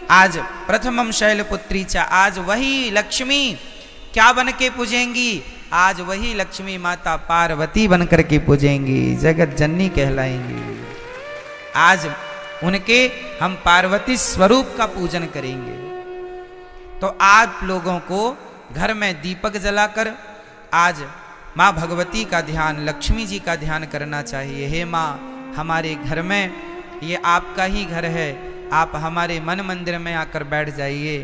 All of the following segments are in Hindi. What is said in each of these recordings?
आज प्रथमम शैलपुत्री चा, आज वही लक्ष्मी क्या बन के पूजेंगी, आज वही लक्ष्मी माता पार्वती बन करके पूजेंगी, जगत जननी कहलाएंगी। आज उनके हम पार्वती स्वरूप का पूजन करेंगे। तो आप लोगों को घर में दीपक जलाकर आज माँ भगवती का ध्यान, लक्ष्मी जी का ध्यान करना चाहिए। हे माँ, हमारे घर में ये आपका ही घर है, आप हमारे मन मंदिर में आकर बैठ जाइए,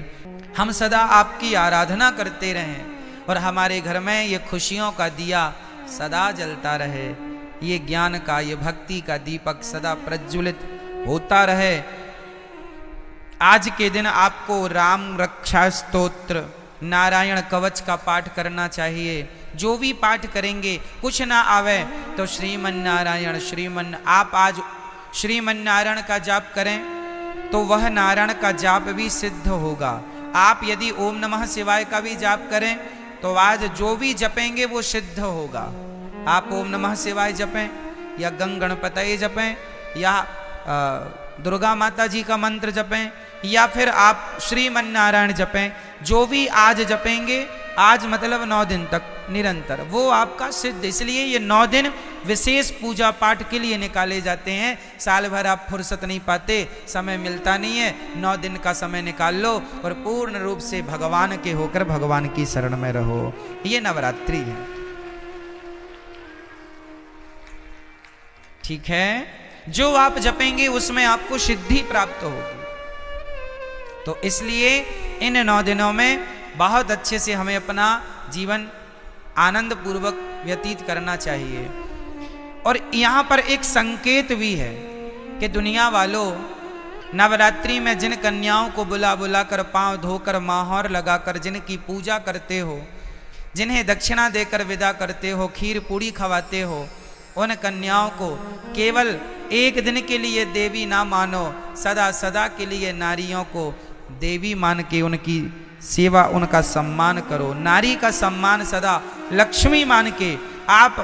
हम सदा आपकी आराधना करते रहें और हमारे घर में ये खुशियों का दिया सदा जलता रहे, ये ज्ञान का, ये भक्ति का दीपक सदा प्रज्वलित होता रहे। आज के दिन आपको राम रक्षा स्तोत्र, नारायण कवच का पाठ करना चाहिए। जो भी पाठ करेंगे, कुछ ना आवे तो श्रीमन नारायण आप आज श्रीमन नारायण का जाप करें तो वह नारायण का जाप भी सिद्ध होगा। आप यदि ओम नमः शिवाय का भी जाप करें तो आज जो भी जपेंगे वो सिद्ध होगा। आप ओम नमः शिवाय जपें या गंग गणपतये जपें या दुर्गा माता जी का मंत्र जपें या फिर आप श्रीमन नारायण जपें, जो भी आज जपेंगे, आज मतलब 9 दिन तक निरंतर, वो आपका सिद्ध। इसलिए ये 9 दिन विशेष पूजा पाठ के लिए निकाले जाते हैं। साल भर आप फुर्सत नहीं पाते, समय मिलता नहीं है, 9 दिन का समय निकाल लो और पूर्ण रूप से भगवान के होकर भगवान की शरण में रहो। ये नवरात्रि है, ठीक है। जो आप जपेंगे उसमें आपको सिद्धि प्राप्त होगी। तो इसलिए इन 9 दिनों में बहुत अच्छे से हमें अपना जीवन आनंद पूर्वक व्यतीत करना चाहिए। और यहाँ पर एक संकेत भी है कि दुनिया वालों, नवरात्रि में जिन कन्याओं को बुला बुला कर, पांव धोकर, माहौर लगाकर जिनकी पूजा करते हो, जिन्हें दक्षिणा देकर विदा करते हो, खीर पूड़ी खवाते हो, उन कन्याओं को केवल एक दिन के लिए देवी ना मानो, सदा सदा के लिए नारियों को देवी मान के उनकी सेवा, उनका सम्मान करो। नारी का सम्मान सदा लक्ष्मी मान के आप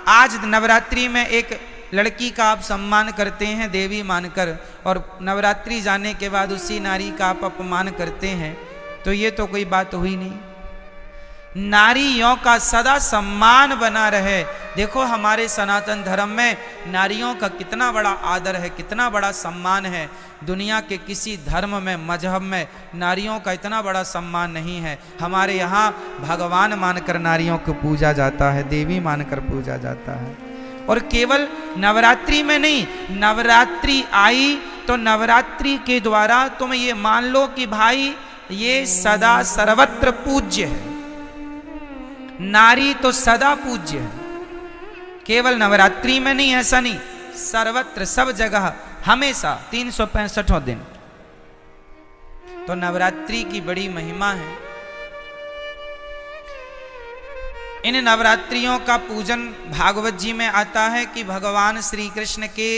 आज नवरात्रि में एक लड़की का आप सम्मान करते हैं देवी मानकर, और नवरात्रि जाने के बाद उसी नारी का आप अपमान करते हैं, तो ये तो कोई बात हुई नहीं। नारियों का सदा सम्मान बना रहे। देखो हमारे सनातन धर्म में नारियों का कितना बड़ा आदर है, कितना बड़ा सम्मान है। दुनिया के किसी धर्म में, मजहब में नारियों का इतना बड़ा सम्मान नहीं है। हमारे यहाँ भगवान मानकर नारियों को पूजा जाता है, देवी मानकर पूजा जाता है। और केवल नवरात्रि में नहीं, नवरात्रि आई तो नवरात्रि के द्वारा तुम ये मान लो कि भाई ये सदा सर्वत्र पूज्य है। नारी तो सदा पूज्य है, केवल नवरात्रि में नहीं, ऐसा नहीं, सर्वत्र, सब जगह, हमेशा 365 दिन। तो नवरात्रि की बड़ी महिमा है। इन नवरात्रियों का पूजन भागवत जी में आता है कि भगवान श्री कृष्ण के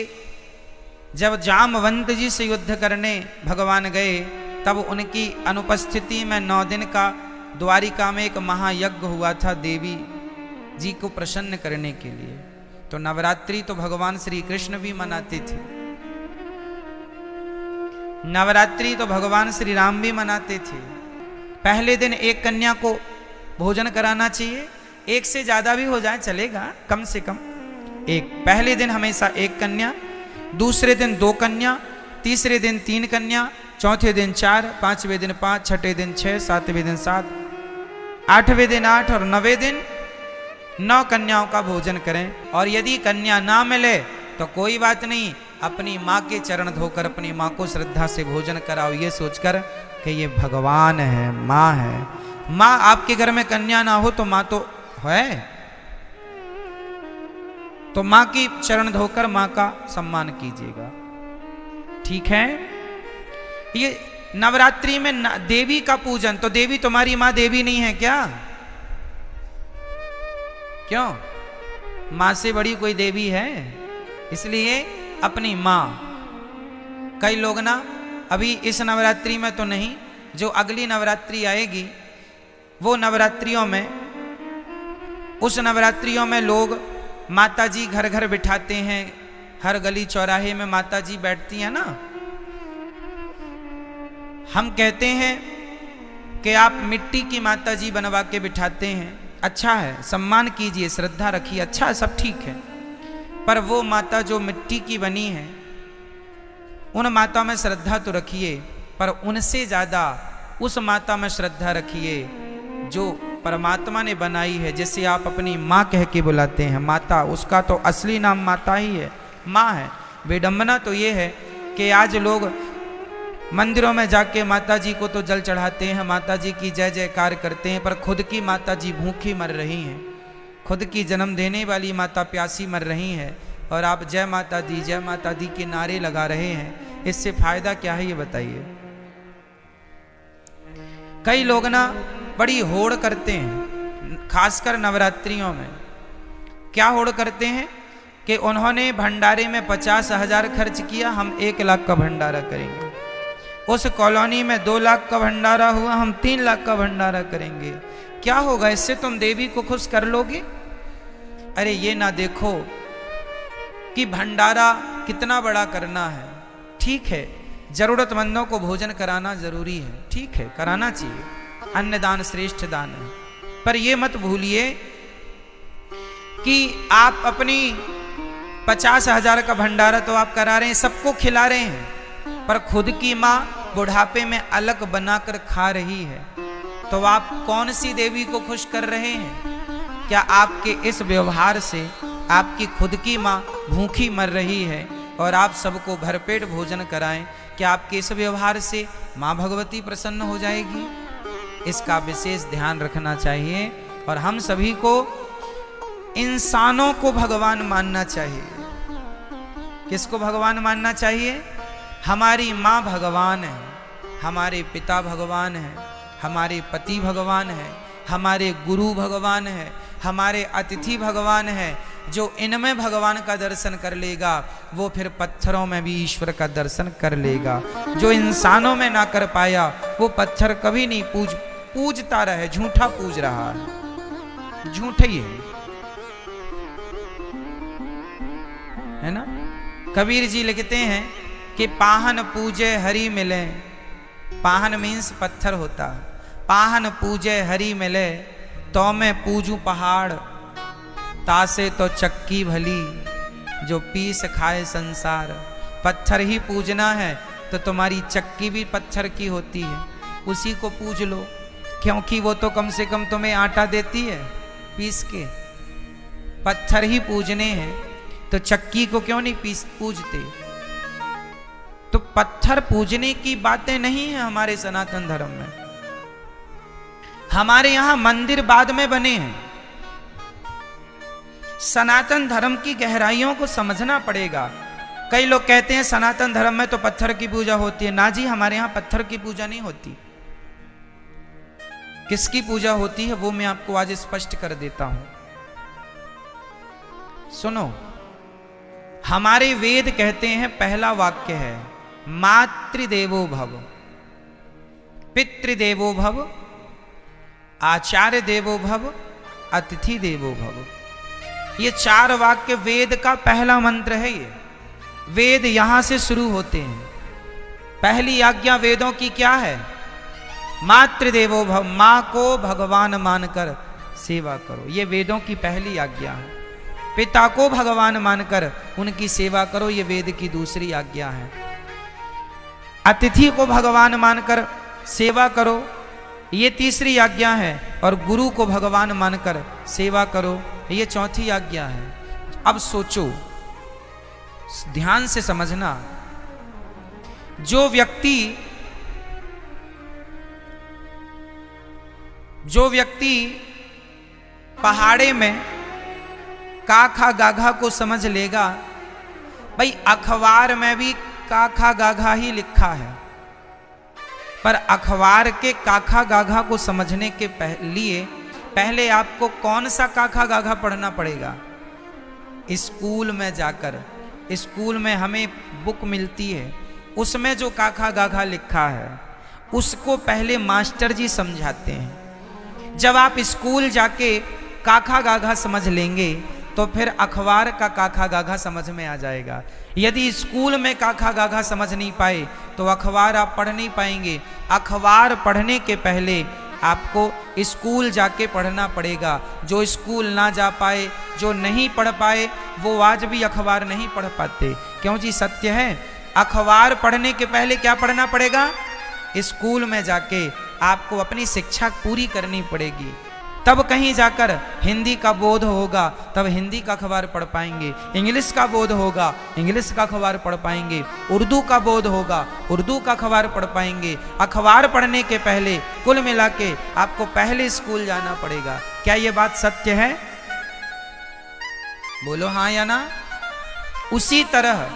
जब जामवंत जी से युद्ध करने भगवान गए, तब उनकी अनुपस्थिति में 9 दिन का द्वारिका में एक महायज्ञ हुआ था देवी जी को प्रसन्न करने के लिए। तो नवरात्रि तो भगवान श्री कृष्ण भी मनाते थे, नवरात्रि तो भगवान श्री राम भी मनाते थे। पहले दिन एक कन्या को भोजन कराना चाहिए, एक से ज्यादा भी हो जाए चलेगा, कम से कम एक। पहले दिन हमेशा एक कन्या, दूसरे दिन 2 कन्या, तीसरे दिन 3 कन्या, चौथे दिन 4, 5वें दिन 5, छठे दिन 6, 7वें दिन 7, 8वें दिन 8 और 9वें दिन 9 कन्याओं का भोजन करें। और यदि कन्या ना मिले तो कोई बात नहीं, अपनी माँ के चरण धोकर अपनी माँ को श्रद्धा से भोजन कराओ, ये सोचकर कि ये भगवान है, माँ है। माँ आपके घर में कन्या ना हो तो माँ तो है, तो माँ की चरण धोकर माँ का सम्मान कीजिएगा, ठीक है। ये नवरात्रि में देवी का पूजन, तो देवी तुम्हारी माँ देवी नहीं है क्या? क्यों? माँ से बड़ी कोई देवी है? इसलिए अपनी माँ। कई लोग ना अभी इस नवरात्रि में तो नहीं, जो अगली नवरात्रि आएगी वो नवरात्रियों में, उस नवरात्रियों में लोग माता जी घर घर बिठाते हैं, हर गली चौराहे में माता जी बैठती हैं ना, हम कहते हैं कि आप मिट्टी की माता जी बनवा के बिठाते हैं, अच्छा है, सम्मान कीजिए, श्रद्धा रखिए, अच्छा है, सब ठीक है। पर वो माता जो मिट्टी की बनी है, उन माता में श्रद्धा तो रखिए, पर उनसे ज़्यादा उस माता में श्रद्धा रखिए जो परमात्मा ने बनाई है, जिसे आप अपनी माँ कह के बुलाते हैं। माता, उसका तो असली नाम माता ही है, माँ है। विडंबना तो ये है कि आज लोग मंदिरों में जाके माता जी को तो जल चढ़ाते हैं, माता जी की जय जयकार करते हैं, पर खुद की माता जी भूखी मर रही हैं, खुद की जन्म देने वाली माता प्यासी मर रही हैं, और आप जय माता दी के नारे लगा रहे हैं। इससे फायदा क्या है ये बताइए। कई लोग ना बड़ी होड़ करते हैं, खासकर नवरात्रियों में। क्या होड़ करते हैं कि उन्होंने भंडारे में 50,000 खर्च किया, हम 1 लाख का भंडारा करेंगे। उस कॉलोनी में 2 लाख का भंडारा हुआ, हम 3 लाख का भंडारा करेंगे। क्या होगा, इससे तुम देवी को खुश कर लोगे? अरे ये ना देखो कि भंडारा कितना बड़ा करना है। ठीक है, जरूरतमंदों को भोजन कराना जरूरी है, ठीक है, कराना चाहिए, अन्नदान श्रेष्ठ दान है। पर ये मत भूलिए कि आप अपनी 50,000 का भंडारा तो आप करा रहे हैं, सबको खिला रहे हैं, पर खुद की माँ बुढ़ापे में अलग बनाकर खा रही है, तो आप कौन सी देवी को खुश कर रहे हैं? क्या आपके इस व्यवहार से आपकी खुद की माँ भूखी मर रही है और आप सबको भरपेट भोजन कराएं, क्या आपके इस व्यवहार से माँ भगवती प्रसन्न हो जाएगी? इसका विशेष ध्यान रखना चाहिए। और हम सभी को इंसानों को भगवान मानना चाहिए। किसको भगवान मानना चाहिए? हमारी माँ भगवान है, हमारे पिता भगवान है, हमारे पति भगवान है, हमारे गुरु भगवान है, हमारे अतिथि भगवान है। जो इनमें भगवान का दर्शन कर लेगा वो फिर पत्थरों में भी ईश्वर का दर्शन कर लेगा। जो इंसानों में ना कर पाया वो पत्थर कभी नहीं पूजता रहे, झूठा पूज रहा है, झूठा ही है ना। कबीर जी लिखते हैं कि पाहन पूजे हरि मिले, पाहन मीन्स पत्थर होता, पाहन पूजे हरि मिले, तो मैं पूजू पहाड़, तासे तो चक्की भली, जो पीस खाए संसार। पत्थर ही पूजना है तो तुम्हारी चक्की भी पत्थर की होती है, उसी को पूज लो, क्योंकि वो तो कम से कम तुम्हें आटा देती है पीस के। पत्थर ही पूजने हैं तो चक्की को क्यों नहीं पूजते? तो पत्थर पूजने की बातें नहीं है हमारे सनातन धर्म में। हमारे यहां मंदिर बाद में बने हैं। सनातन धर्म की गहराइयों को समझना पड़ेगा। कई लोग कहते हैं सनातन धर्म में तो पत्थर की पूजा होती है। ना जी, हमारे यहां पत्थर की पूजा नहीं होती। किसकी पूजा होती है वो मैं आपको आज स्पष्ट कर देता हूं। सुनो, हमारे वेद कहते हैं, पहला वाक्य है मातृदेवो भव, पितृदेवो भव, आचार्य देवो भव, अतिथि देवो भव। ये 4 वाक्य वेद का पहला मंत्र है। ये वेद यहां से शुरू होते हैं। पहली आज्ञा वेदों की क्या है? मातृदेवो भव, मां को भगवान मानकर सेवा करो, ये वेदों की पहली आज्ञा है। पिता को भगवान मानकर उनकी सेवा करो, ये वेद की दूसरी आज्ञा है। अतिथि को भगवान मानकर सेवा करो, ये तीसरी आज्ञा है। और गुरु को भगवान मानकर सेवा करो, ये चौथी आज्ञा है। अब सोचो, ध्यान से समझना, जो व्यक्ति पहाड़े में काखा गाघा को समझ लेगा, भाई अखबार में भी काखा गाघा ही लिखा है, पर अखबार के काखा गाघा को समझने के लिए पहले आपको कौन सा काखा गाघा पढ़ना पड़ेगा? स्कूल में जाकर, स्कूल में हमें बुक मिलती है, उसमें जो काखा गाघा लिखा है उसको पहले मास्टर जी समझाते हैं। जब आप स्कूल जाके काखा गाघा समझ लेंगे तो फिर अखबार का काखा गाघा समझ में आ जाएगा। यदि स्कूल में काखा गाघा समझ नहीं पाए तो अखबार आप पढ़ नहीं पाएंगे। अखबार पढ़ने के पहले आपको स्कूल जाके पढ़ना पड़ेगा। जो स्कूल ना जा पाए, जो नहीं पढ़ पाए, वो आज भी अखबार नहीं पढ़ पाते। क्यों जी? सत्य है। अखबार पढ़ने के पहले क्या पढ़ना पड़ेगा? स्कूल में जाके आपको अपनी शिक्षा पूरी करनी पड़ेगी, तब कहीं जाकर हिंदी का बोध होगा, तब हिंदी का अखबार पढ़ पाएंगे। इंग्लिश का बोध होगा, इंग्लिश का अखबार पढ़ पाएंगे। उर्दू का बोध होगा, उर्दू का अखबार पढ़ पाएंगे। अखबार पढ़ने के पहले कुल मिला के आपको पहले स्कूल जाना पड़ेगा। क्या ये बात सत्य है? बोलो हाँ या ना। उसी तरह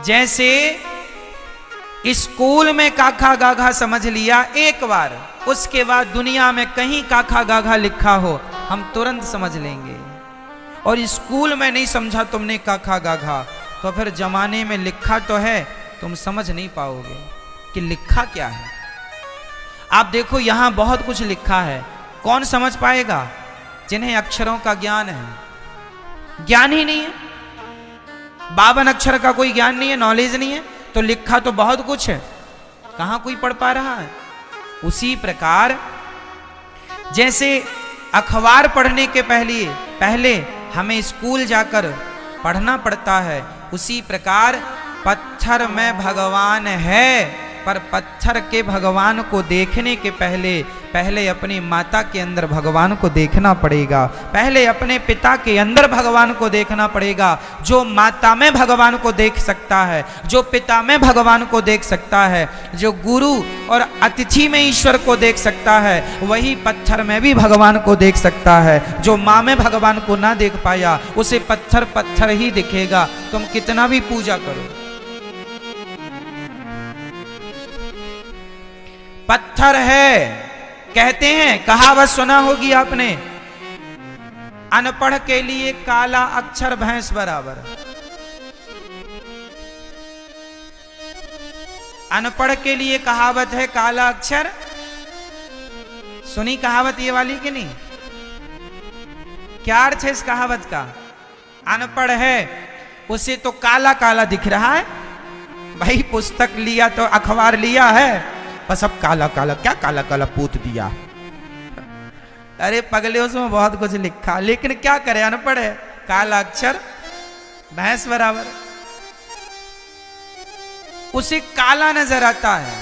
जैसे स्कूल में काखा गाघा समझ लिया एक बार, उसके बाद दुनिया में कहीं काखा गाघा लिखा हो हम तुरंत समझ लेंगे। और स्कूल में नहीं समझा तुमने काखा गाघा, तो फिर जमाने में लिखा तो है, तुम समझ नहीं पाओगे कि लिखा क्या है। आप देखो यहां बहुत कुछ लिखा है, कौन समझ पाएगा? जिन्हें अक्षरों का ज्ञान है। ज्ञान ही नहीं है, 52 अक्षर का कोई ज्ञान नहीं है, नॉलेज नहीं है, तो लिखा तो बहुत कुछ है, कहां कोई पढ़ पा रहा है। उसी प्रकार जैसे अखबार पढ़ने के पहले हमें स्कूल जाकर पढ़ना पड़ता है, उसी प्रकार पत्थर में भगवान है, पर पत्थर के भगवान को देखने के पहले अपनी माता के अंदर भगवान को देखना पड़ेगा। पहले अपने पिता के अंदर भगवान को देखना पड़ेगा। जो माता में भगवान को देख सकता है, जो पिता में भगवान को देख सकता है, जो गुरु और अतिथि में ईश्वर को देख सकता है, वही पत्थर में भी भगवान को देख सकता है। जो माँ में भगवान को ना देख पाया, उसे पत्थर पत्थर ही दिखेगा, तुम कितना भी पूजा करो। पत्थर है, कहते हैं, कहावत सुना होगी आपने, अनपढ़ के लिए काला अक्षर भैंस बराबर। अनपढ़ के लिए कहावत है काला अक्षर। सुनी कहावत ये वाली कि नहीं? क्या अर्थ है इस कहावत का? अनपढ़ है, उसे तो काला काला दिख रहा है। भाई पुस्तक लिया तो अखबार लिया है, बस अब काला काला, क्या काला काला पूत दिया। अरे पगले, उसमें बहुत कुछ लिखा, लेकिन क्या करे, अनपढ़ है, काला अक्षर भैंस बराबर। उसे काला नजर आता है,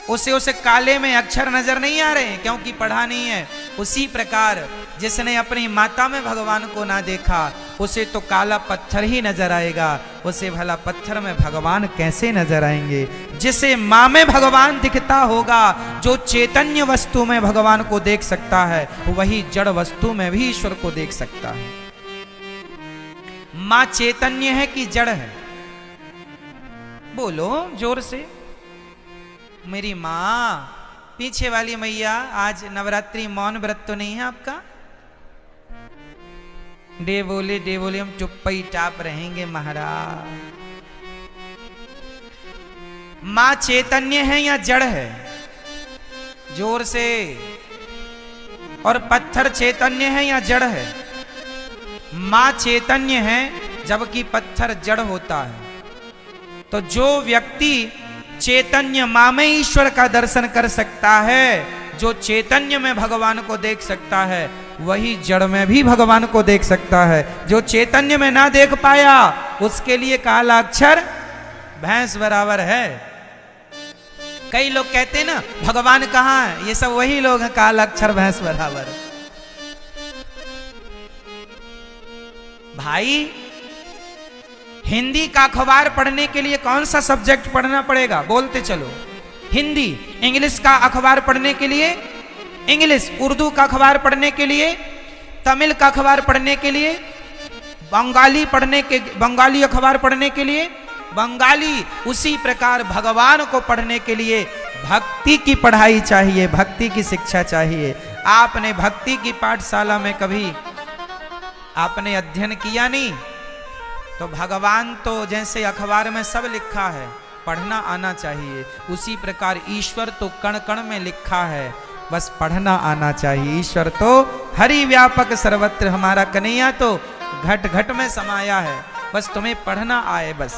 उसे काले में अक्षर नजर नहीं आ रहे, क्योंकि पढ़ा नहीं है। उसी प्रकार जिसने अपनी माता में भगवान को ना देखा, उसे तो काला पत्थर ही नजर आएगा, उसे भला पत्थर में भगवान कैसे नजर आएंगे। जिसे माँ में भगवान दिखता होगा, जो चैतन्य वस्तु में भगवान को देख सकता है, वही जड़ वस्तु में भी ईश्वर को देख सकता है। माँ चैतन्य है कि जड़ है? बोलो जोर से। मेरी माँ, पीछे वाली मैया, आज नवरात्रि मौन व्रत तो नहीं है आपका? डे बोले हम चुप्पा ही टाप रहेंगे महाराज। मां चैतन्य है या जड़ है? जोर से। और पत्थर चैतन्य है या जड़ है? मां चैतन्य है, जबकि पत्थर जड़ होता है। तो जो व्यक्ति चैतन्य मां में ईश्वर का दर्शन कर सकता है, जो चैतन्य में भगवान को देख सकता है, वही जड़ में भी भगवान को देख सकता है। जो चैतन्य में ना देख पाया, उसके लिए काला अक्षर भैंस बराबर है। कई लोग कहते हैं ना, भगवान कहाँ है? ये सब वही लोग हैं, काला अक्षर भैंस बराबर। भाई हिंदी का अखबार पढ़ने के लिए कौन सा सब्जेक्ट पढ़ना पड़ेगा? बोलते चलो। हिंदी। इंग्लिश का अखबार पढ़ने के लिए इंग्लिश, उर्दू का अखबार पढ़ने के लिए, तमिल का अखबार पढ़ने के लिए, बंगाली अखबार पढ़ने के लिए बंगाली। उसी प्रकार भगवान को पढ़ने के लिए भक्ति की पढ़ाई चाहिए, भक्ति की शिक्षा चाहिए। आपने भक्ति की पाठशाला में कभी आपने अध्ययन किया नहीं, तो भगवान तो जैसे अखबार में सब लिखा है, पढ़ना आना चाहिए। उसी प्रकार ईश्वर तो कण कण में लिखा है, बस पढ़ना आना चाहिए। ईश्वर तो हरि व्यापक सर्वत्र, हमारा कन्हैया तो घट घट में समाया है, बस तुम्हें पढ़ना आए बस।